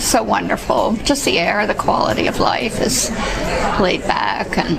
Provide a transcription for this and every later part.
so wonderful. Just the air, the quality of life is laid back and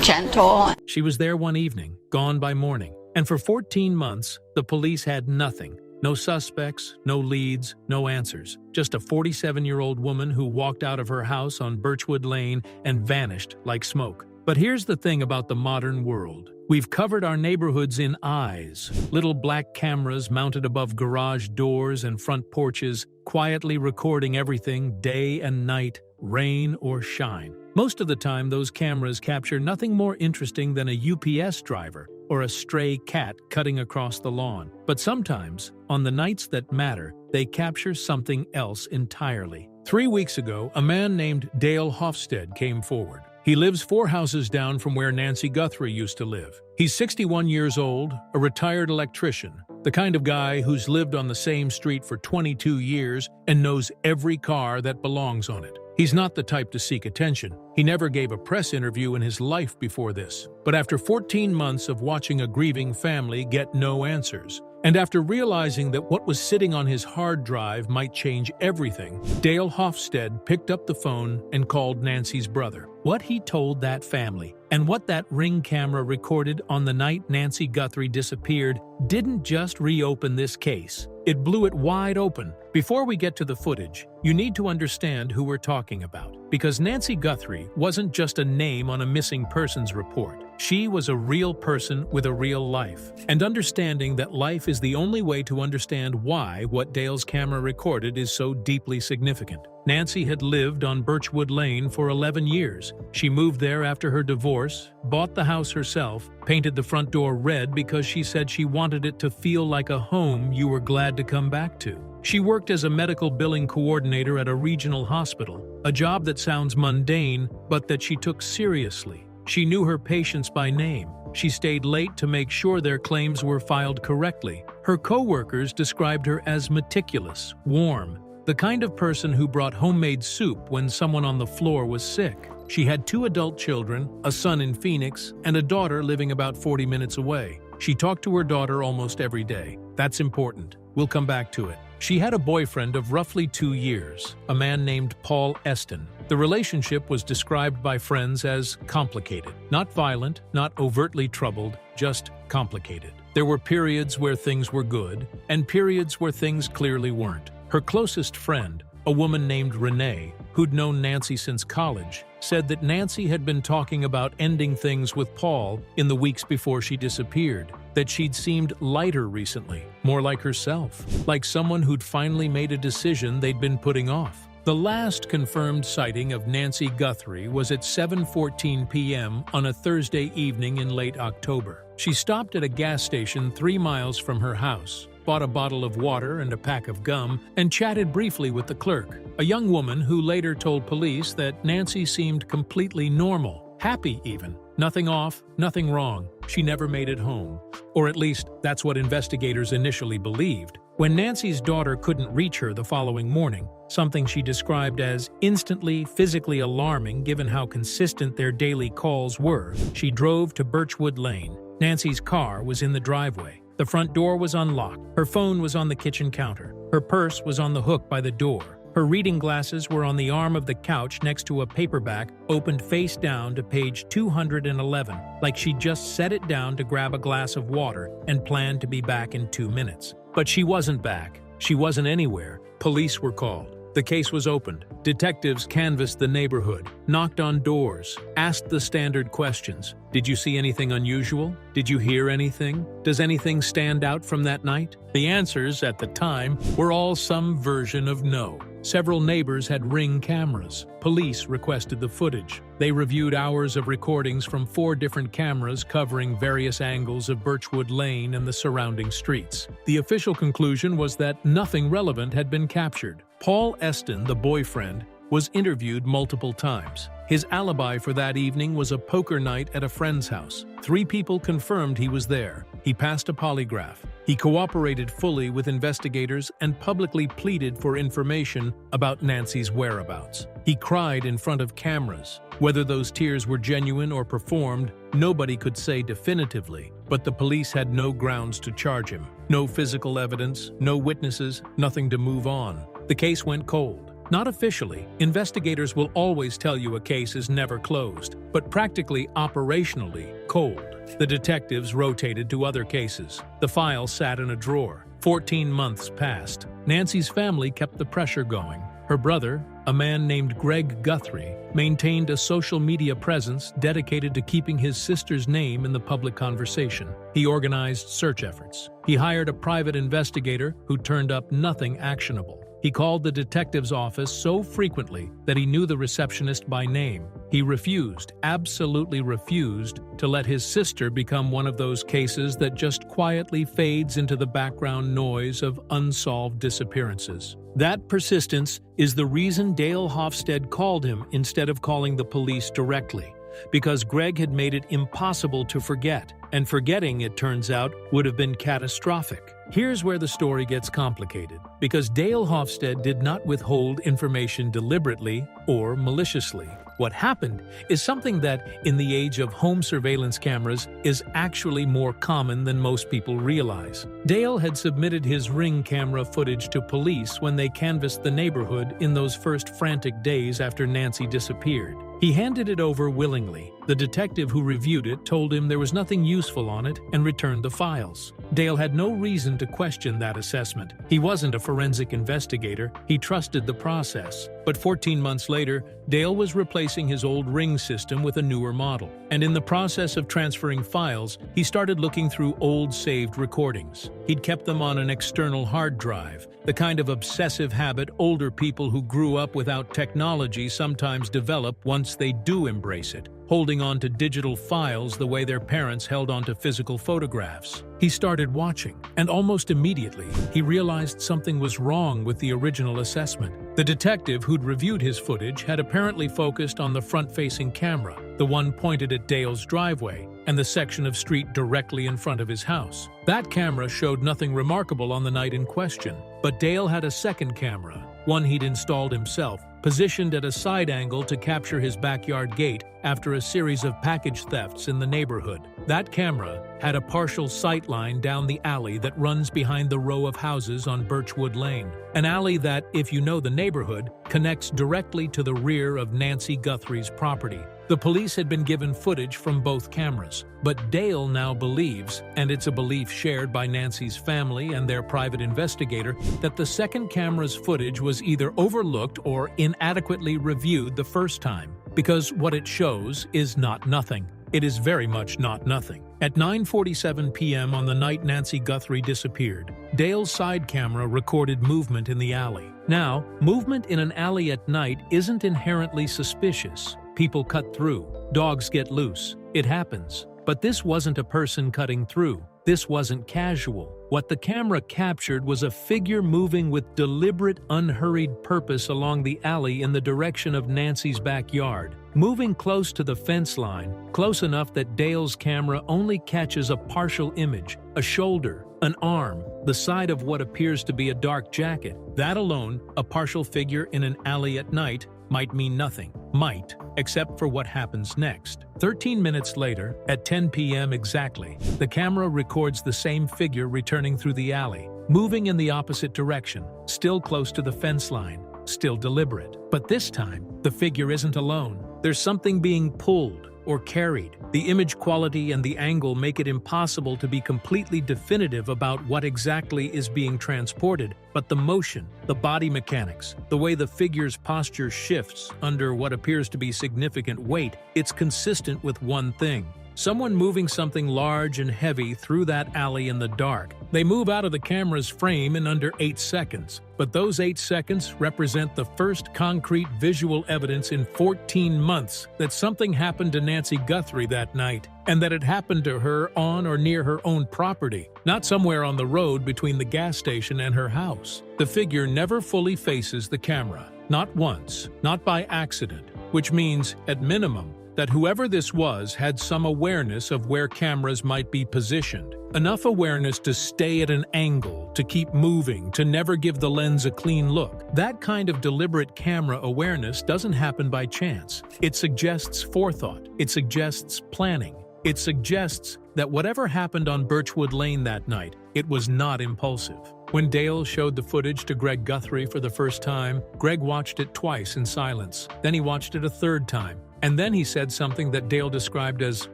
gentle. She was there one evening, gone by morning, and for 14 months, the police had nothing. No suspects, no leads, no answers. Just a 47-year-old woman who walked out of her house on Birchwood Lane and vanished like smoke. But here's the thing about the modern world. We've covered our neighborhoods in eyes, little black cameras mounted above garage doors and front porches, quietly recording everything day and night, rain or shine. Most of the time, those cameras capture nothing more interesting than a UPS driver or a stray cat cutting across the lawn. But sometimes, on the nights that matter, they capture something else entirely. 3 weeks ago, a man named Dale Hofstede came forward. He lives 4 houses down from where Nancy Guthrie used to live. He's 61 years old, a retired electrician, the kind of guy who's lived on the same street for 22 years and knows every car that belongs on it. He's not the type to seek attention. He never gave a press interview in his life before this. But after 14 months of watching a grieving family get no answers, and after realizing that what was sitting on his hard drive might change everything, Dale Hofstede picked up the phone and called Nancy's brother. What he told that family, and what that Ring camera recorded on the night Nancy Guthrie disappeared, didn't just reopen this case. It blew it wide open. Before we get to the footage, you need to understand who we're talking about. Because Nancy Guthrie wasn't just a name on a missing persons report. She was a real person with a real life. And understanding that life is the only way to understand why what Dale's camera recorded is so deeply significant. Nancy had lived on Birchwood Lane for 11 years. She moved there after her divorce, bought the house herself, painted the front door red because she said she wanted it to feel like a home you were glad to come back to. She worked as a medical billing coordinator at a regional hospital, a job that sounds mundane, but that she took seriously. She knew her patients by name. She stayed late to make sure their claims were filed correctly. Her co-workers described her as meticulous, warm, the kind of person who brought homemade soup when someone on the floor was sick. She had 2 adult children, a son in Phoenix, and a daughter living about 40 minutes away. She talked to her daughter almost every day. That's important. We'll come back to it. She had a boyfriend of roughly 2 years, a man named Paul Eston. The relationship was described by friends as complicated. Not violent, not overtly troubled, just complicated. There were periods where things were good, and periods where things clearly weren't. Her closest friend, a woman named Renee, who'd known Nancy since college, said that Nancy had been talking about ending things with Paul in the weeks before she disappeared, that she'd seemed lighter recently, more like herself, like someone who'd finally made a decision they'd been putting off. The last confirmed sighting of Nancy Guthrie was at 7:14 p.m. on a Thursday evening in late October. She stopped at a gas station 3 miles from her house, bought a bottle of water and a pack of gum, and chatted briefly with the clerk, a young woman who later told police that Nancy seemed completely normal, happy even. Nothing off, nothing wrong. She never made it home. Or at least, that's what investigators initially believed. When Nancy's daughter couldn't reach her the following morning, something she described as instantly physically alarming given how consistent their daily calls were, she drove to Birchwood Lane. Nancy's car was in the driveway. The front door was unlocked. Her phone was on the kitchen counter. Her purse was on the hook by the door. Her reading glasses were on the arm of the couch next to a paperback opened face down to page 211, like she'd just set it down to grab a glass of water and planned to be back in 2 minutes. But she wasn't back. She wasn't anywhere. Police were called. The case was opened. Detectives canvassed the neighborhood, knocked on doors, asked the standard questions. Did you see anything unusual? Did you hear anything? Does anything stand out from that night? The answers, at the time, were all some version of no. Several neighbors had Ring cameras. Police requested the footage. They reviewed hours of recordings from 4 different cameras covering various angles of Birchwood Lane and the surrounding streets. The official conclusion was that nothing relevant had been captured. Paul Eston, the boyfriend, was interviewed multiple times. His alibi for that evening was a poker night at a friend's house. 3 people confirmed he was there. He passed a polygraph. He cooperated fully with investigators and publicly pleaded for information about Nancy's whereabouts. He cried in front of cameras. Whether those tears were genuine or performed, nobody could say definitively, but the police had no grounds to charge him. No physical evidence, no witnesses, nothing to move on. The case went cold. Not officially, investigators will always tell you a case is never closed, but practically operationally cold. The detectives rotated to other cases. The file sat in a drawer. 14 months passed. Nancy's family kept the pressure going. Her brother, a man named Greg Guthrie, maintained a social media presence dedicated to keeping his sister's name in the public conversation. He organized search efforts. He hired a private investigator who turned up nothing actionable. He called the detective's office so frequently that he knew the receptionist by name. He refused, absolutely refused, to let his sister become one of those cases that just quietly fades into the background noise of unsolved disappearances. That persistence is the reason Dale Hofstede called him instead of calling the police directly, because Greg had made it impossible to forget, and forgetting, it turns out, would have been catastrophic. Here's where the story gets complicated, because Dale Hofstede did not withhold information deliberately or maliciously. What happened is something that, in the age of home surveillance cameras, is actually more common than most people realize. Dale had submitted his Ring camera footage to police when they canvassed the neighborhood in those first frantic days after Nancy disappeared. He handed it over willingly. The detective who reviewed it told him there was nothing useful on it and returned the files. Dale had no reason to question that assessment. He wasn't a forensic investigator. He trusted the process. But 14 months later, Dale was replacing his old Ring system with a newer model. And in the process of transferring files, he started looking through old saved recordings. He'd kept them on an external hard drive, the kind of obsessive habit older people who grew up without technology sometimes develop once they do embrace it, holding on to digital files the way their parents held on to physical photographs. He started watching, and almost immediately, he realized something was wrong with the original assessment. The detective who'd reviewed his footage had apparently focused on the front-facing camera, the one pointed at Dale's driveway, and the section of street directly in front of his house. That camera showed nothing remarkable on the night in question, but Dale had a second camera, one he'd installed himself, positioned at a side angle to capture his backyard gate after a series of package thefts in the neighborhood. That camera had a partial sight line down the alley that runs behind the row of houses on Birchwood Lane, an alley that, if you know the neighborhood, connects directly to the rear of Nancy Guthrie's property. The police had been given footage from both cameras, but Dale now believes, and it's a belief shared by Nancy's family and their private investigator, that the second camera's footage was either overlooked or inadequately reviewed the first time, because what it shows is not nothing. It is very much not nothing. At 9:47 p.m. on the night Nancy Guthrie disappeared, Dale's side camera recorded movement in the alley. Now, movement in an alley at night isn't inherently suspicious. People cut through. Dogs get loose. It happens. But this wasn't a person cutting through. This wasn't casual. What the camera captured was a figure moving with deliberate, unhurried purpose along the alley in the direction of Nancy's backyard, moving close to the fence line, close enough that Dale's camera only catches a partial image, a shoulder, an arm, the side of what appears to be a dark jacket. That alone, a partial figure in an alley at night, might mean nothing. Might, except for what happens next. 13 minutes later, at 10 p.m. exactly, the camera records the same figure returning through the alley, moving in the opposite direction, still close to the fence line, still deliberate. But this time, the figure isn't alone. There's something being pulled or carried. The image quality and the angle make it impossible to be completely definitive about what exactly is being transported, but the motion, the body mechanics, the way the figure's posture shifts under what appears to be significant weight, it's consistent with one thing. Someone moving something large and heavy through that alley in the dark. They move out of the camera's frame in under 8 seconds. But those 8 seconds represent the first concrete visual evidence in 14 months that something happened to Nancy Guthrie that night, and that it happened to her on or near her own property, not somewhere on the road between the gas station and her house. The figure never fully faces the camera. Not once, not by accident, which means, at minimum, that whoever this was had some awareness of where cameras might be positioned. Enough awareness to stay at an angle, to keep moving, to never give the lens a clean look. That kind of deliberate camera awareness doesn't happen by chance. It suggests forethought. It suggests planning. It suggests that whatever happened on Birchwood Lane that night, it was not impulsive. When Dale showed the footage to Greg Guthrie for the first time, Greg watched it twice in silence. Then he watched it a third time. And then he said something that Dale described as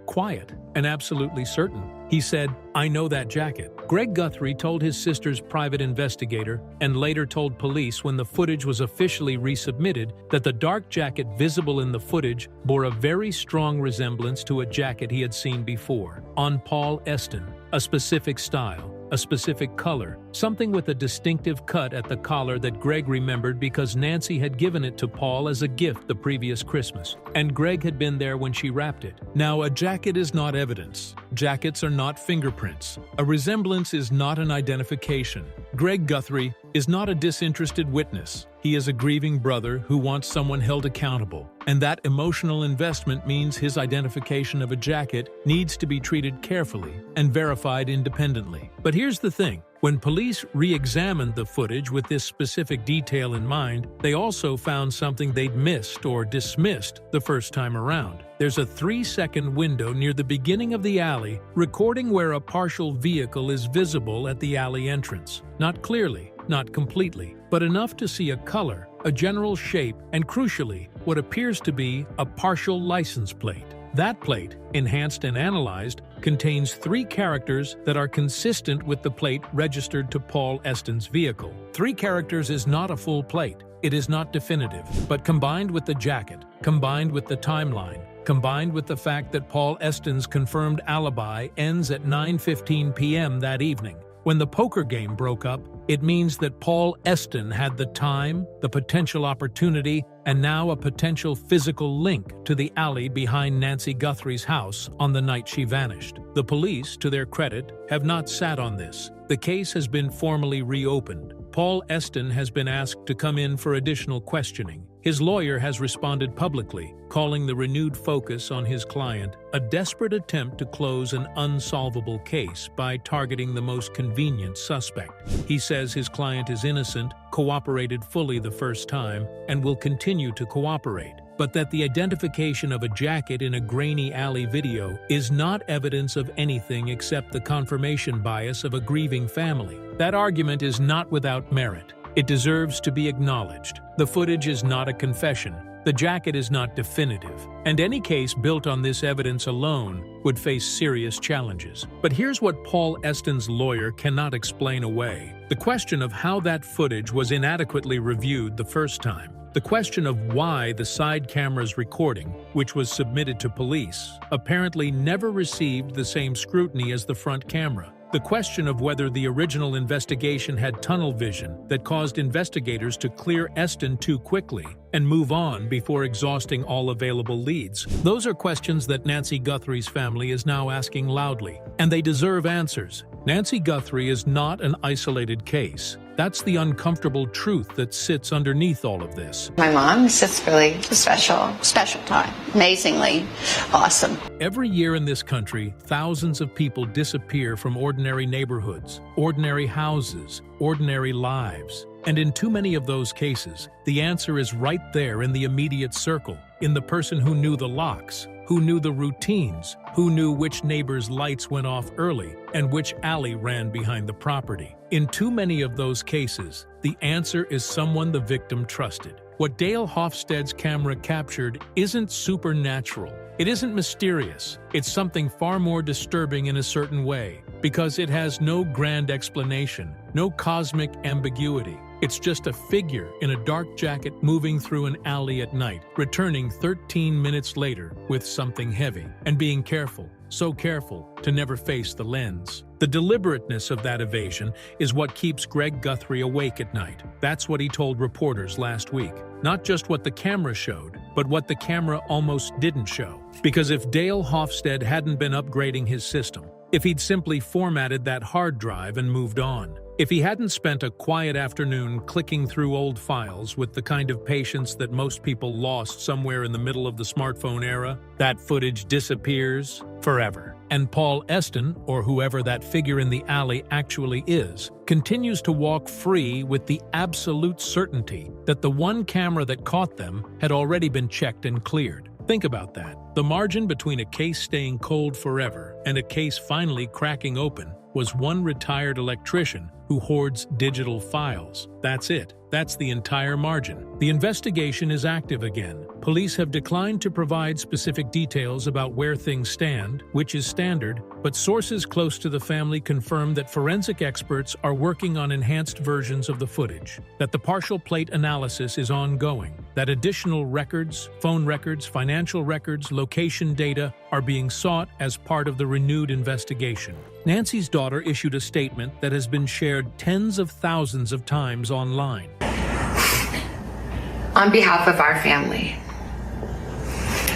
quiet and absolutely certain. He said, "I know that jacket." Greg Guthrie told his sister's private investigator and later told police when the footage was officially resubmitted that the dark jacket visible in the footage bore a very strong resemblance to a jacket he had seen before, on Paul Eston, a specific style, a specific color, something with a distinctive cut at the collar that Greg remembered because Nancy had given it to Paul as a gift the previous Christmas, and Greg had been there when she wrapped it. Now, a jacket is not evidence. Jackets are not fingerprints. A resemblance is not an identification. Greg Guthrie is not a disinterested witness. He is a grieving brother who wants someone held accountable, and that emotional investment means his identification of a jacket needs to be treated carefully and verified independently. But here's the thing. When police re-examined the footage with this specific detail in mind, they also found something they'd missed or dismissed the first time around. There's a 3-second window near the beginning of the alley recording where a partial vehicle is visible at the alley entrance. Not clearly, not completely, but enough to see a color, a general shape, and crucially, what appears to be a partial license plate. That plate, enhanced and analyzed, contains 3 characters that are consistent with the plate registered to Paul Eston's vehicle. 3 characters is not a full plate. It is not definitive, but combined with the jacket, combined with the timeline, combined with the fact that Paul Eston's confirmed alibi ends at 9:15 p.m. that evening, when the poker game broke up, it means that Paul Eston had the time, the potential opportunity, and now a potential physical link to the alley behind Nancy Guthrie's house on the night she vanished. The police, to their credit, have not sat on this. The case has been formally reopened. Paul Eston has been asked to come in for additional questioning. His lawyer has responded publicly, calling the renewed focus on his client a desperate attempt to close an unsolvable case by targeting the most convenient suspect. He says his client is innocent, cooperated fully the first time, and will continue to cooperate, but that the identification of a jacket in a grainy alley video is not evidence of anything except the confirmation bias of a grieving family. That argument is not without merit. It deserves to be acknowledged. The footage is not a confession. The jacket is not definitive, and any case built on this evidence alone would face serious challenges. But here's what Paul Eston's lawyer cannot explain away: the question of how that footage was inadequately reviewed the first time. The question of why the side camera's recording, which was submitted to police, apparently never received the same scrutiny as the front camera. The question of whether the original investigation had tunnel vision that caused investigators to clear Eston too quickly and move on before exhausting all available leads. Those are questions that Nancy Guthrie's family is now asking loudly, and they deserve answers. Nancy Guthrie is not an isolated case. That's the uncomfortable truth that sits underneath all of this. My mom is just really special time. Amazingly awesome. Every year in this country, thousands of people disappear from ordinary neighborhoods, ordinary houses, ordinary lives. And in too many of those cases, the answer is right there in the immediate circle, in the person who knew the locks, who knew the routines, who knew which neighbor's lights went off early and which alley ran behind the property. In too many of those cases, the answer is someone the victim trusted. What Dale Hofstede's camera captured isn't supernatural. It isn't mysterious. It's something far more disturbing in a certain way, because it has no grand explanation, no cosmic ambiguity. It's just a figure in a dark jacket moving through an alley at night, returning 13 minutes later with something heavy, and being careful, so careful, to never face the lens. The deliberateness of that evasion is what keeps Greg Guthrie awake at night. That's what he told reporters last week. Not just what the camera showed, but what the camera almost didn't show. Because if Dale Hofstede hadn't been upgrading his system, if he'd simply formatted that hard drive and moved on, if he hadn't spent a quiet afternoon clicking through old files with the kind of patience that most people lost somewhere in the middle of the smartphone era, that footage disappears forever. And Paul Eston, or whoever that figure in the alley actually is, continues to walk free with the absolute certainty that the one camera that caught them had already been checked and cleared. Think about that. The margin between a case staying cold forever and a case finally cracking open was one retired electrician who hoards digital files. That's it. That's the entire margin. The investigation is active again. Police have declined to provide specific details about where things stand, which is standard, but sources close to the family confirm that forensic experts are working on enhanced versions of the footage, that the partial plate analysis is ongoing, that additional records, phone records, financial records, location data are being sought as part of the renewed investigation. Nancy's daughter issued a statement that has been shared tens of thousands of times online. On behalf of our family,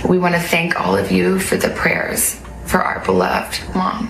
we want to thank all of you for the prayers for our beloved mom,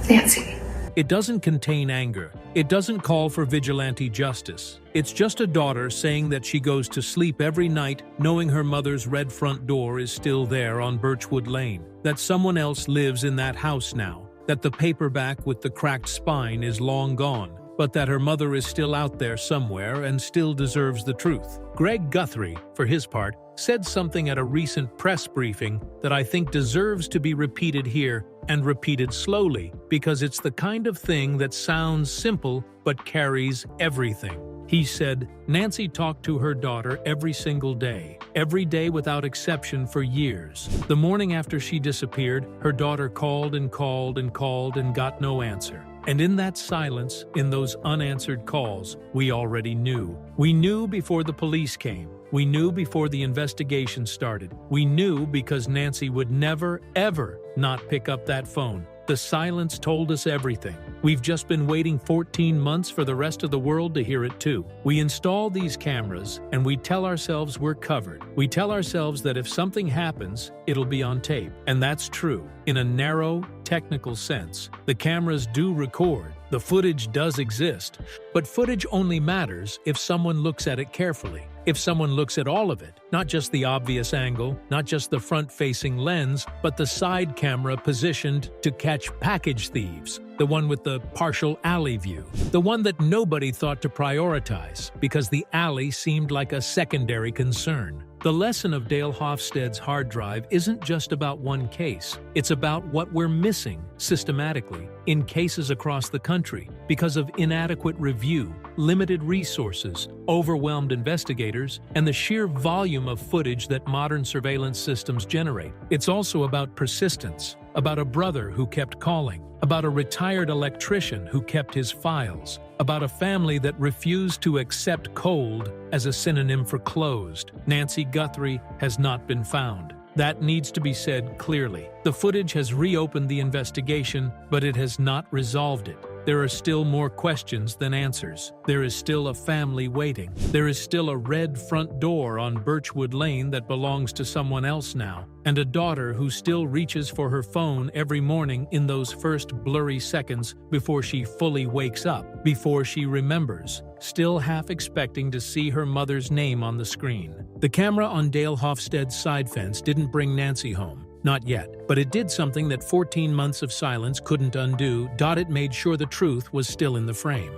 Nancy. It doesn't contain anger. It doesn't call for vigilante justice. It's just a daughter saying that she goes to sleep every night knowing her mother's red front door is still there on Birchwood Lane, that someone else lives in that house now, that the paperback with the cracked spine is long gone, but that her mother is still out there somewhere and still deserves the truth. Greg Guthrie, for his part, said something at a recent press briefing that I think deserves to be repeated here, and repeated slowly, because it's the kind of thing that sounds simple but carries everything. He said, Nancy talked to her daughter every single day, every day without exception for years. The morning after she disappeared, her daughter called and called and called and got no answer. And in that silence, in those unanswered calls, we already knew. We knew before the police came. We knew before the investigation started. We knew because Nancy would never, ever not pick up that phone. The silence told us everything. We've just been waiting 14 months for the rest of the world to hear it too. We install these cameras and we tell ourselves we're covered. We tell ourselves that if something happens, it'll be on tape. And that's true. In a narrow, technical sense, the cameras do record. The footage does exist. But footage only matters if someone looks at it carefully. If someone looks at all of it, not just the obvious angle, not just the front-facing lens, but the side camera positioned to catch package thieves, the one with the partial alley view, the one that nobody thought to prioritize because the alley seemed like a secondary concern. The lesson of Dale Hofstede's hard drive isn't just about one case. It's about what we're missing systematically in cases across the country because of inadequate review, limited resources, overwhelmed investigators, and the sheer volume of footage that modern surveillance systems generate. It's also about persistence, about a brother who kept calling, about a retired electrician who kept his files, about a family that refused to accept cold as a synonym for closed. Nancy Guthrie has not been found. That needs to be said clearly. The footage has reopened the investigation, but it has not resolved it. There are still more questions than answers. There is still a family waiting. There is still a red front door on Birchwood Lane that belongs to someone else now, and a daughter who still reaches for her phone every morning in those first blurry seconds before she fully wakes up, before she remembers, still half expecting to see her mother's name on the screen. The camera on Dale Hofstede's side fence didn't bring Nancy home. Not yet, but it did something that 14 months of silence couldn't undo. It made sure the truth was still in the frame.